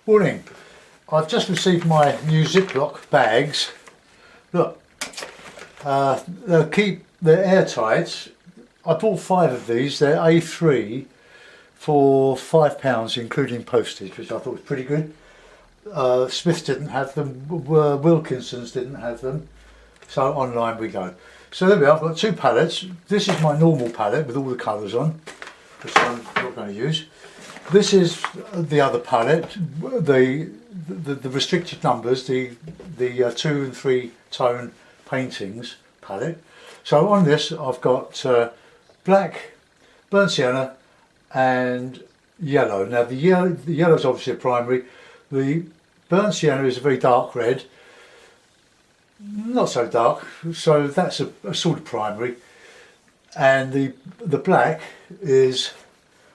Morning. I've just received my new Ziploc bags. Look, they're airtight. I bought 5 of these. They're A3 for £5, including postage, which I thought was pretty good. Smiths didn't have them. Wilkinson's didn't have them. So online we go. So there we are. I've got 2 pallets. This is my normal pallet with all the colours on, which I'm not going to use. This is the other palette, the restricted numbers, the 2 and 3 tone paintings palette. So on this I've got black, burnt sienna and yellow. Now the yellow is obviously a primary. The burnt sienna is a very dark red, not so dark, so that's a sort of primary. And the black is,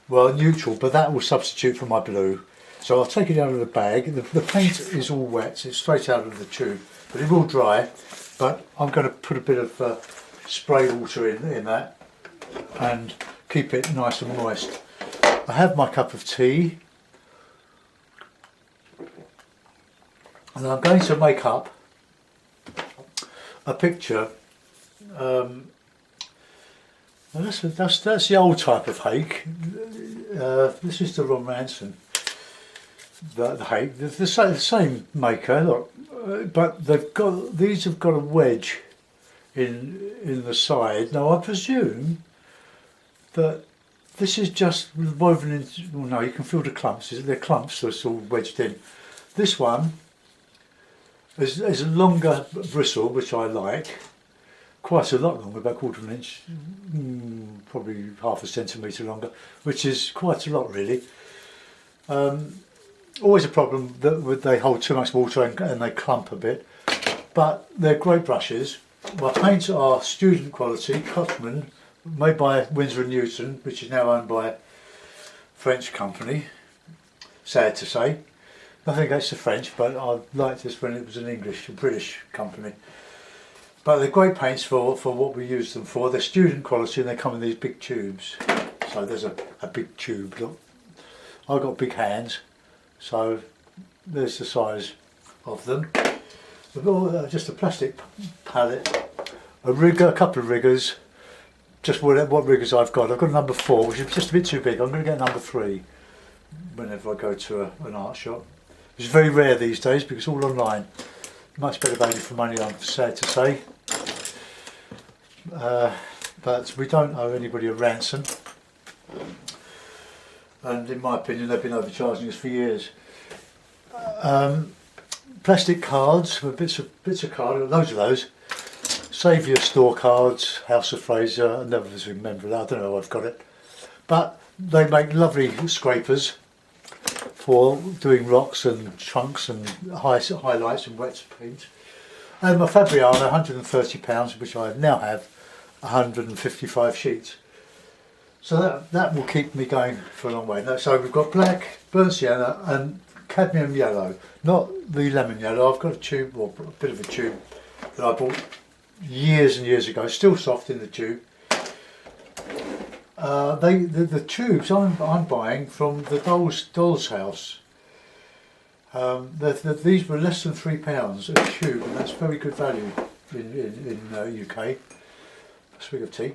well, neutral, but that will substitute for my blue. So I'll take it out of the bag. The paint is all wet, it's straight out of the tube, but it will dry. But I'm going to put a bit of spray water in that and keep it nice and moist. I have my cup of tea, and I'm going to make up a picture. That's the old type of hake. This is the Ron Ranson, the hake. The same maker, look, but these have got a wedge in the side. Now I presume that this is just woven in. Well, no, you can feel the clumps. They're clumps that's all wedged in. This one is a longer bristle, which I like. Quite a lot longer, about 1/4 inch, probably half a centimetre longer, which is quite a lot really. Always a problem that they hold too much water and they clump a bit, but they're great brushes. My paints are student quality, Cadmium, made by Winsor & Newton, which is now owned by a French company, sad to say. Nothing against the French, but I liked this when it was a British company. But they're great paints for what we use them for. They're student quality and they come in these big tubes. So there's a big tube, look. I've got big hands, so there's the size of them. We've got just a plastic palette, a rigger, a couple of riggers, just what riggers I've got. I've got a number 4, which is just a bit too big. I'm going to get a number 3 whenever I go to an art shop. It's very rare these days because it's all online. Much better value for money, I'm sad to say. But we don't owe anybody a ransom, and in my opinion they've been overcharging us for years. Plastic cards, bits of card, loads of those. Save your store cards, House of Fraser, I never remember that, I don't know how I've got it. But they make lovely scrapers for doing rocks and trunks and highlights and wet paint. And my Fabriano, £130, which I now have 155 sheets. So that will keep me going for a long way. So we've got black, burnt sienna and cadmium yellow, not the lemon yellow. I've got a tube, or a bit of a tube, that I bought years and years ago, still soft in the tube. The tubes I'm buying from the Doll's House. These were less than £3 a tube, and that's very good value in UK. A swig of tea.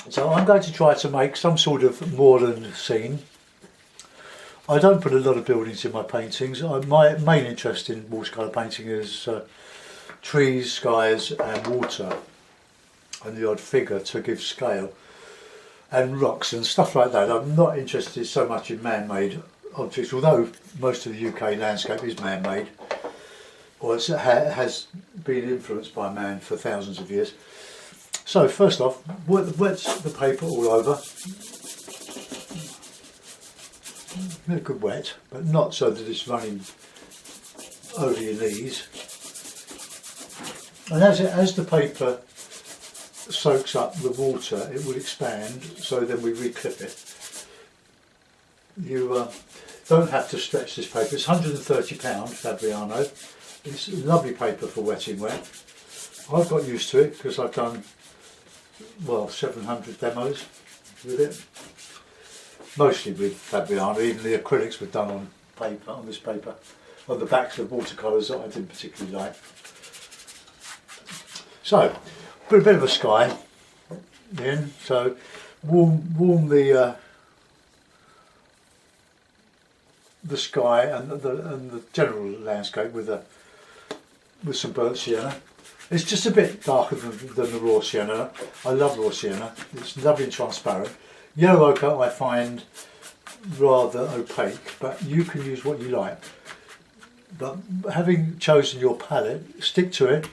So I'm going to try to make some sort of moorland scene. I don't put a lot of buildings in my paintings. My main interest in watercolour painting is trees, skies and water, and the odd figure to give scale, and rocks and stuff like that. I'm not interested so much in man-made objects, although most of the UK landscape is man-made, or it has been influenced by man for thousands of years. So first off, wet the paper all over. A good wet, but not so that it's running over your knees. And as the paper soaks up the water, it will expand, so then we reclip it. You don't have to stretch this paper. It's £130 Fabriano. It's lovely paper for wetting wet. I've got used to it because I've done, well, 700 demos with it. mostly with Cadmium. Even the acrylics were done on paper, on this paper, on the backs of watercolours that I didn't particularly like. So, put a bit of a sky in, so warm the sky and the general landscape with some burnt sienna. It's just a bit darker than the raw sienna. I love raw sienna. It's lovely and transparent. Yellow ochre I find rather opaque, but you can use what you like. But having chosen your palette, stick to it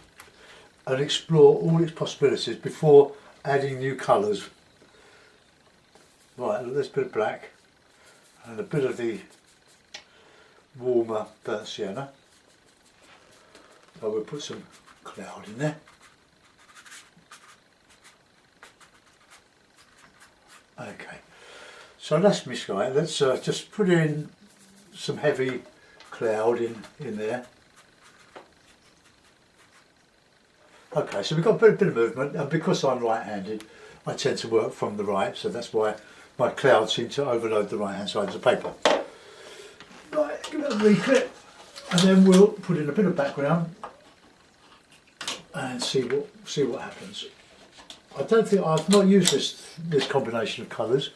and explore all its possibilities before adding new colours. Right, there's a bit of black and a bit of the warmer burnt sienna. So we'll put some cloud in there. Okay, so that's my sky. Let's just put in some heavy cloud in there. Okay, so we've got a bit of movement, and because I'm right-handed, I tend to work from the right, so that's why my clouds seem to overload the right-hand side of the paper. Right, give it a re-clip, and then we'll put in a bit of background and see what happens. I don't think I've not used this combination of colours.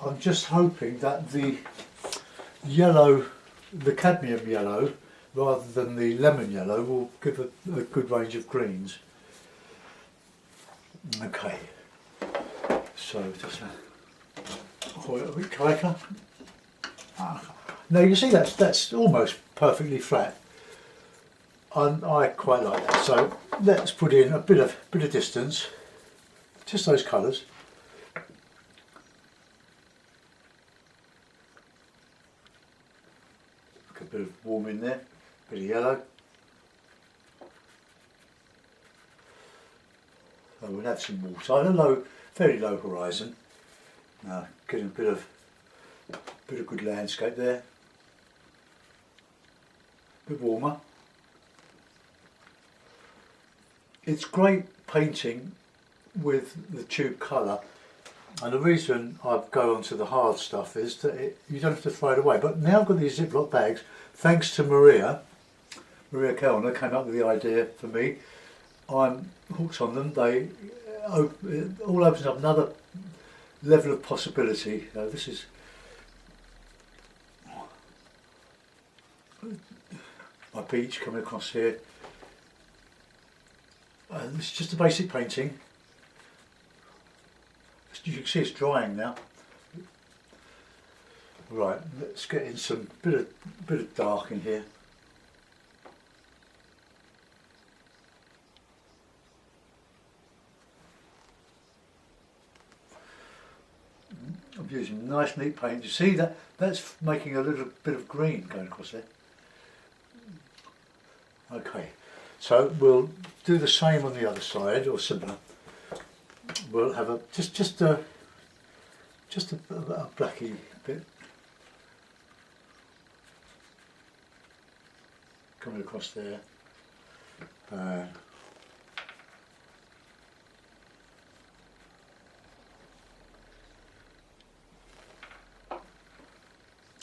I'm just hoping that the yellow, the cadmium yellow, rather than the lemon yellow, will give a good range of greens. Okay, so just hold it a bit tighter. Now you see that's almost perfectly flat. I quite like that. So let's put in a bit of distance, just those colours. A bit of warm in there, a bit of yellow. So we'll have some water on a fairly low horizon. Now getting a bit of good landscape there. A bit warmer. It's great painting with the tube colour, and the reason I go on to the hard stuff is that you don't have to throw it away. But now I've got these Ziploc bags, thanks to Maria Kellner came up with the idea for me. I'm hooked on them. It all opens up another level of possibility. This is my beach coming across here. This is just a basic painting. You can see it's drying now. Right, let's get in some bit of dark in here. I'm using nice neat paint. You see that's making a little bit of green going across there. Okay. So we'll do the same on the other side, or similar. We'll have just a blacky bit coming across there.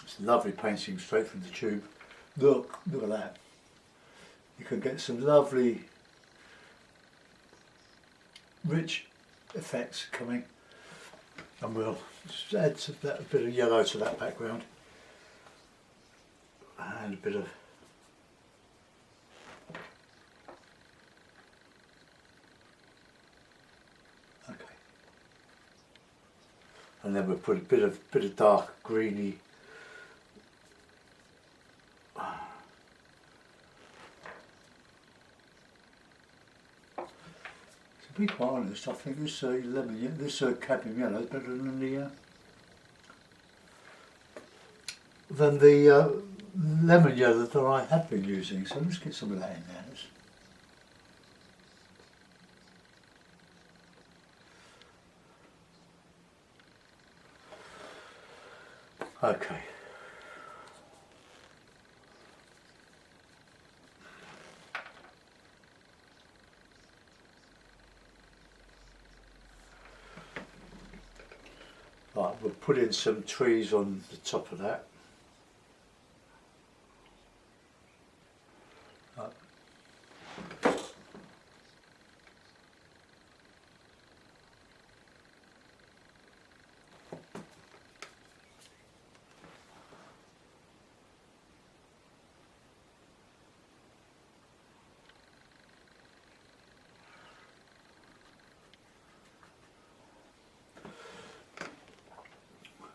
It's lovely painting straight from the tube. Look at that. You can get some lovely, rich effects coming, and we'll just add a bit of yellow to that background, and a bit of and then we'll put a bit of dark greeny. To be quite honest, I think this cadmium yellow is better than the lemon yellow that I have been using. So let's get some of that in there. Okay. put in some trees on the top of that.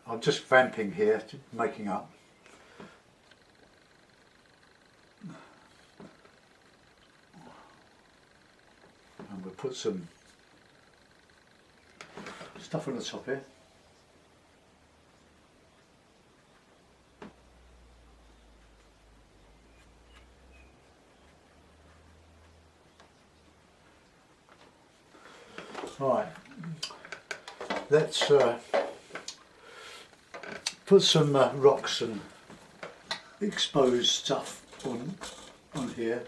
I'm just vamping here, making up. And we'll put some stuff on the top here. Right, let's put some rocks and exposed stuff on here.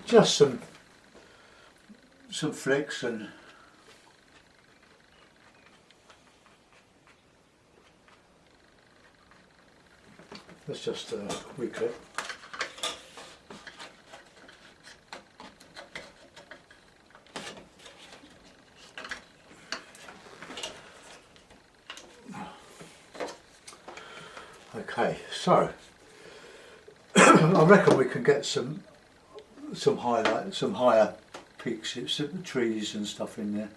Just some flicks and let's just re-clip. Okay, so I reckon we can get some higher peaks, some trees and stuff in there.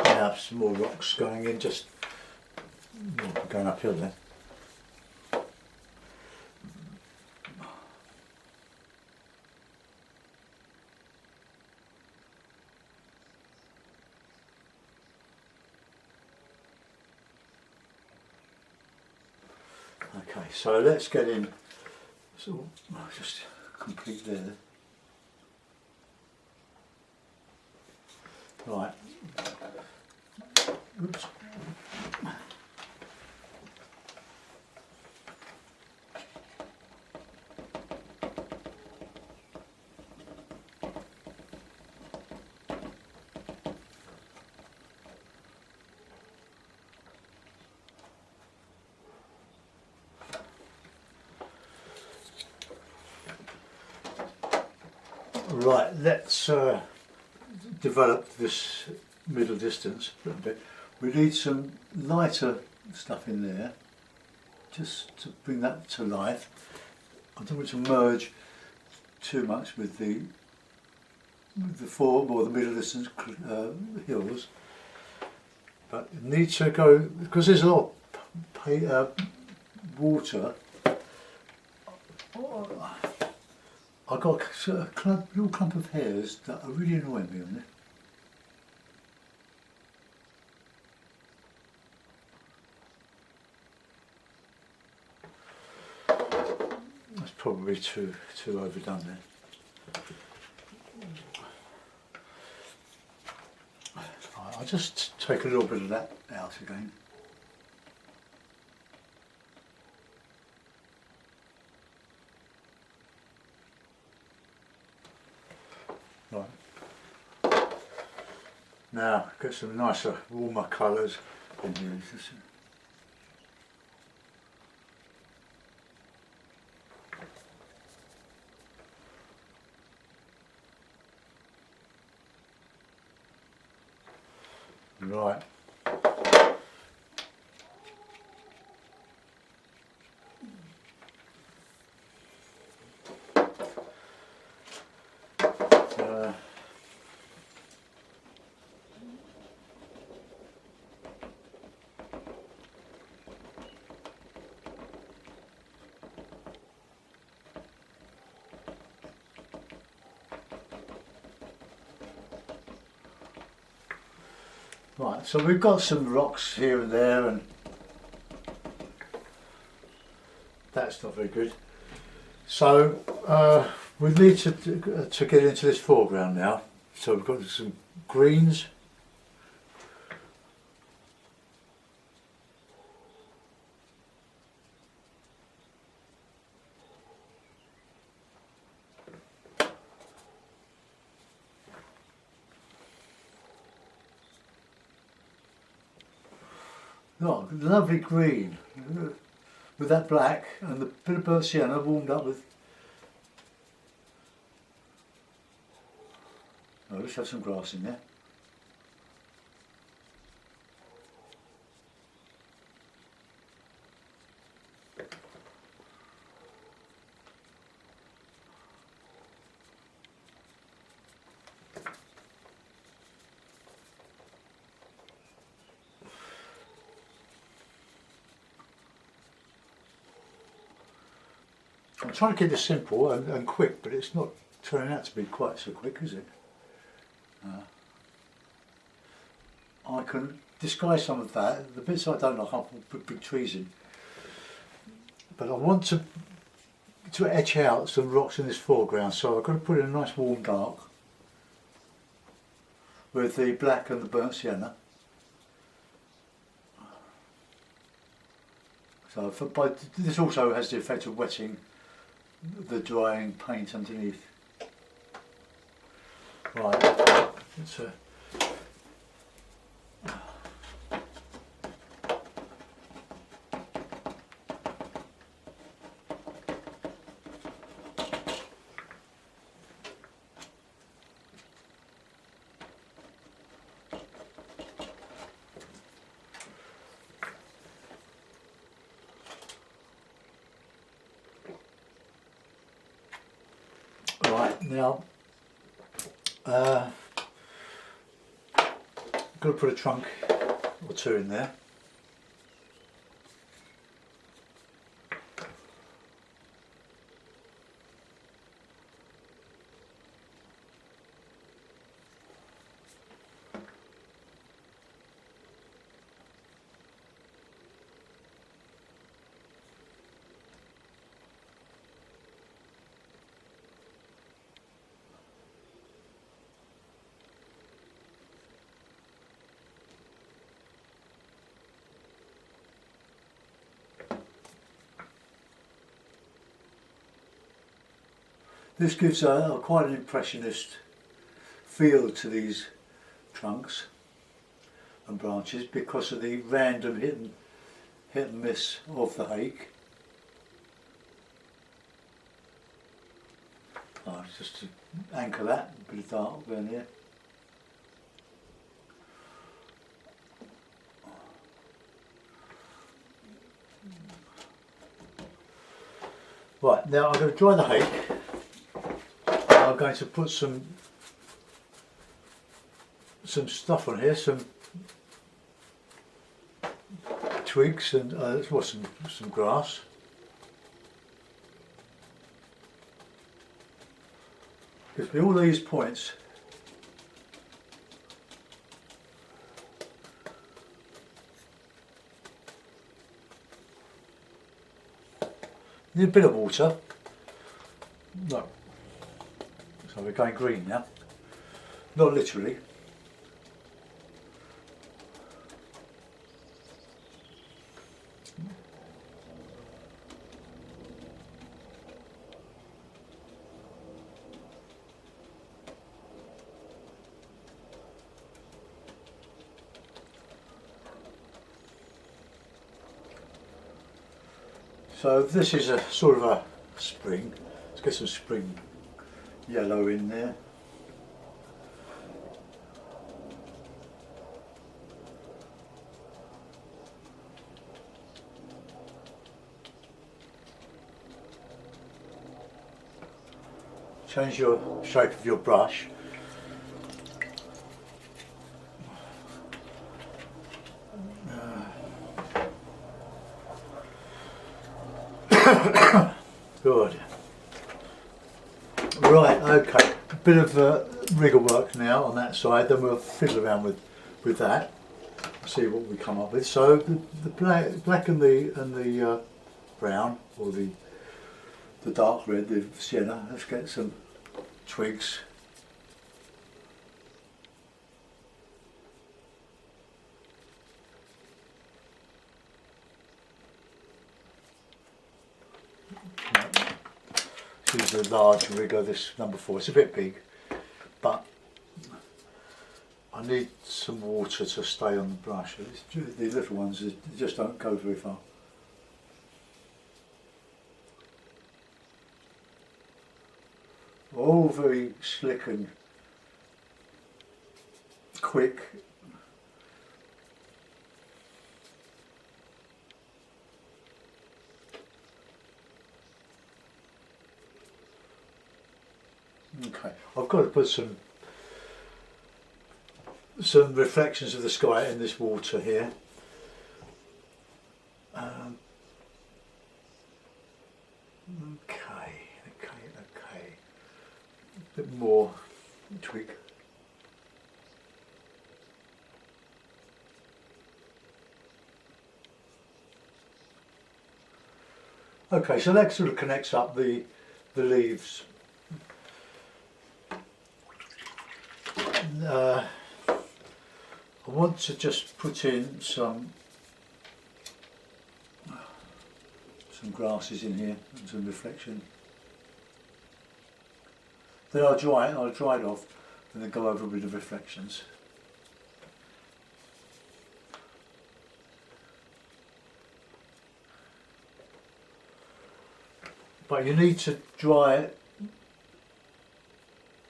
Now some more rocks going in, just going uphill there. Okay, so let's get in. So just complete there. Right. Oops. Right, let's develop this middle distance a little bit. We need some lighter stuff in there, just to bring that to life. I don't want to merge too much with the form or the middle distance hills, but it needs to go, because there's a lot of water. I've got a little clump of hairs that are really annoying me on it. That's probably too overdone there. I'll just take a little bit of that out again. Right. Now get some nicer, warmer colours in here. Right. Right, so we've got some rocks here and there, and that's not very good. So We need to get into this foreground now. So we've got some greens. Oh, lovely green with that black and the bit of burnt sienna warmed up with. Oh, let's have some grass in there. I'm trying to keep this simple and quick, but it's not turning out to be quite so quick, is it? I can disguise some of that. The bits I don't like, I'll put big trees in. But I want to etch out some rocks in this foreground, so I've got to put in a nice warm dark with the black and the burnt sienna. So this also has the effect of wetting the drying paint underneath. Right, it's right now. Got to put a trunk or two in there. This gives quite an impressionist feel to these trunks and branches because of the random hit and miss of the hake. Just to anchor that, a bit of dark down here. Right, now I'm going to dry the hake. I'm going to put some stuff on here, some twigs and some grass. Gives me all these points. Need a bit of water. No. So we're going green now. Not literally. So this is a sort of a spring. Let's get some spring yellow in there. Change your shape of your brush. Good. Right, okay. A bit of wriggle work now on that side, then we'll fiddle around with that. See what we come up with. So the black and the brown, or the the dark red, the sienna. Let's get some twigs. Use a large rigger, this number 4. It's a bit big, but I need some water to stay on the brush. These little ones they just don't go very far. All very slick and quick. Okay, I've got to put some reflections of the sky in this water here. Okay. A bit more twig. Okay, so that sort of connects up the leaves. I want to just put in some grasses in here and some reflection. Then I'll dry it off and then go over with the reflections. But you need to dry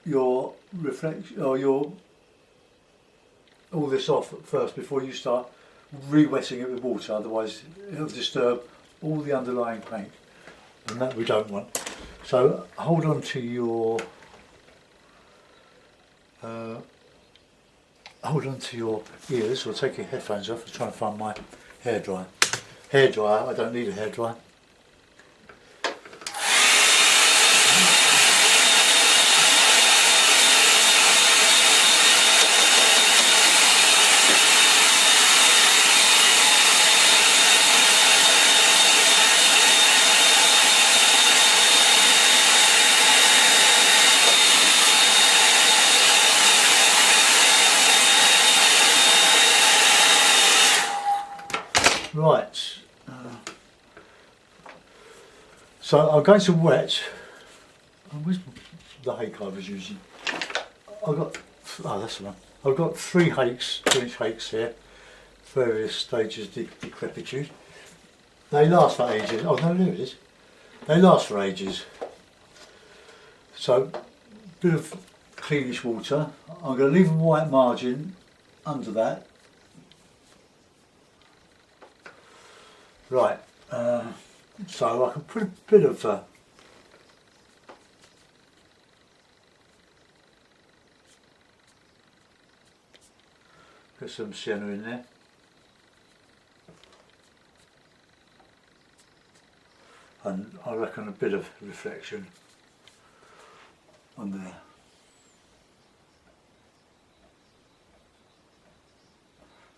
your reflection or all this off first before you start re-wetting it with water, otherwise it'll disturb all the underlying paint, and that we don't want. So hold on to your ears, or take your headphones off. I'm trying to find my hairdryer. I don't need a hairdryer. Right, so I'm going to wet. Where's the hake I was using? That's the one. I've got 3 hakes, 2-inch hakes here, various stages of decrepitude. They last for ages. Oh no, there it is. They last for ages. So, a bit of cleanish water. I'm going to leave a white margin under that. Right, so I can put a bit of put some sienna in there, and I reckon a bit of reflection on there.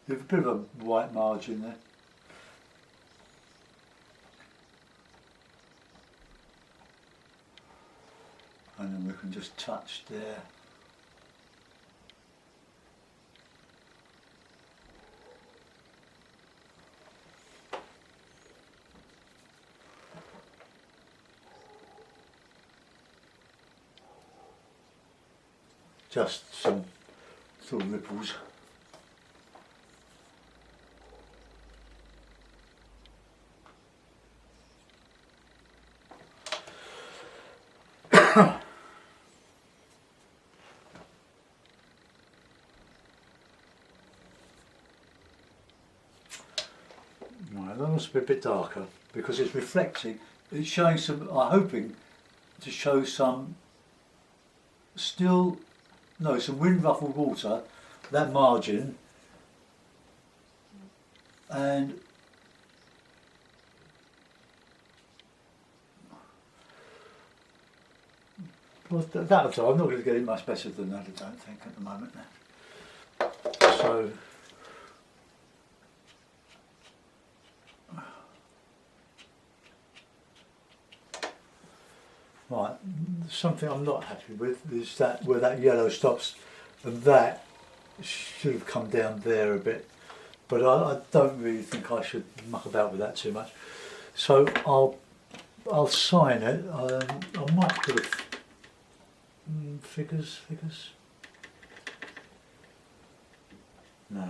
There's a bit of a white margin there. And then we can just touch there. Just some sort of ripples. Right, that must be a bit darker because it's reflecting. It's showing some. I'm hoping to show some some wind ruffled water, that margin, and well, that'll do. I'm not going to get it much better than that, I don't think, at the moment. So. Right, something I'm not happy with is that where that yellow stops, and that should have come down there a bit, but I don't really think I should muck about with that too much. So I'll sign it. I might put figures. No.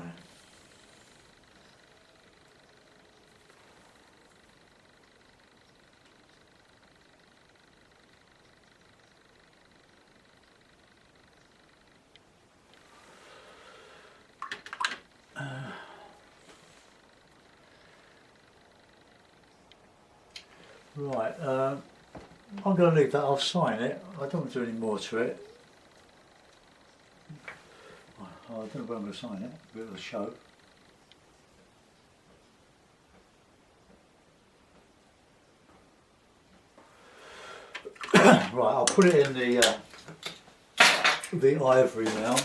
Right, I'm going to leave that. I'll sign it. I don't want to do any more to it. I don't know where I'm going to sign it. A bit of a show. Right, I'll put it in the ivory now.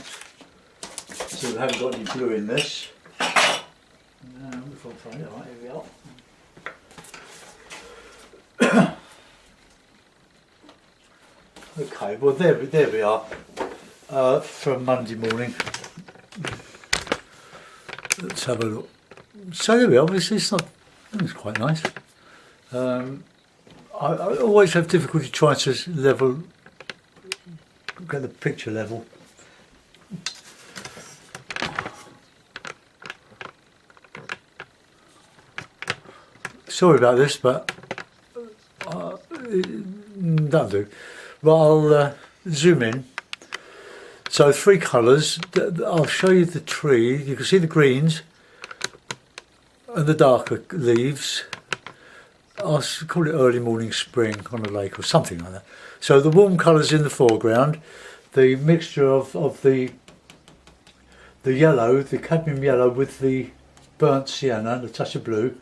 So we haven't got any blue in this. If I find it, right, here we are. Okay, well there we are for Monday morning. Let's have a look. So there we are. It's quite nice. I always have difficulty trying to get the picture level. Sorry about this, but that'll do. Well, I'll zoom in. So 3 colours. I'll show you the tree. You can see the greens and the darker leaves. I'll call it early morning spring on a lake or something like that. So the warm colours in the foreground, the mixture of the yellow, the cadmium yellow with the burnt sienna and a touch of blue.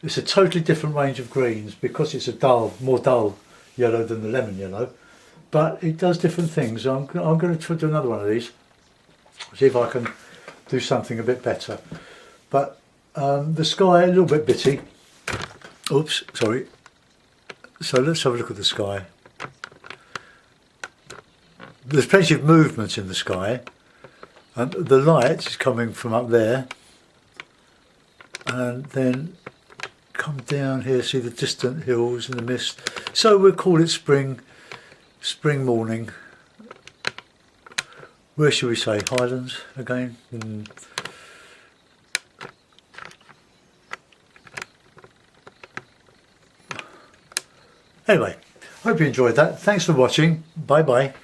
It's a totally different range of greens because it's a more dull yellow than the lemon yellow, but it does different things. I'm going to try to do another one of these, see if I can do something a bit better. But the sky, a little bit bitty. Oops, sorry. So let's have a look at the sky. There's plenty of movement in the sky, and the light is coming from up there, and then come down here, see the distant hills and the mist. So we'll call it spring morning. Where should we say? Highlands again? Anyway, hope you enjoyed that. Thanks for watching. Bye bye.